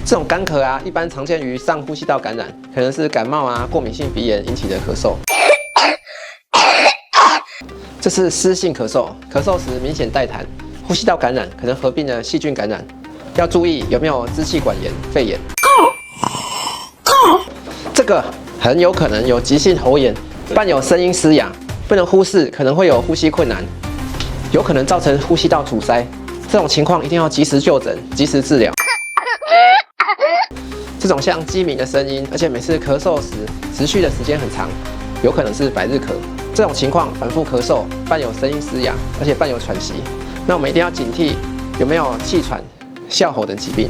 这种干咳啊，一般常见于上呼吸道感染，可能是感冒啊、过敏性鼻炎引起的咳嗽。这是湿性咳嗽，咳嗽时明显带痰，呼吸道感染可能合并了细菌感染，要注意有没有支气管炎、肺炎。这个很有可能有急性喉炎，伴有声音嘶哑，不能忽视，可能会有呼吸困难，有可能造成呼吸道阻塞。这种情况一定要及时就诊，及时治疗。这种像鸡鸣的声音，而且每次咳嗽时持续的时间很长，有可能是百日咳。这种情况反复咳嗽，伴有声音嘶哑，而且伴有喘息，那我们一定要警惕有没有气喘、哮吼等疾病。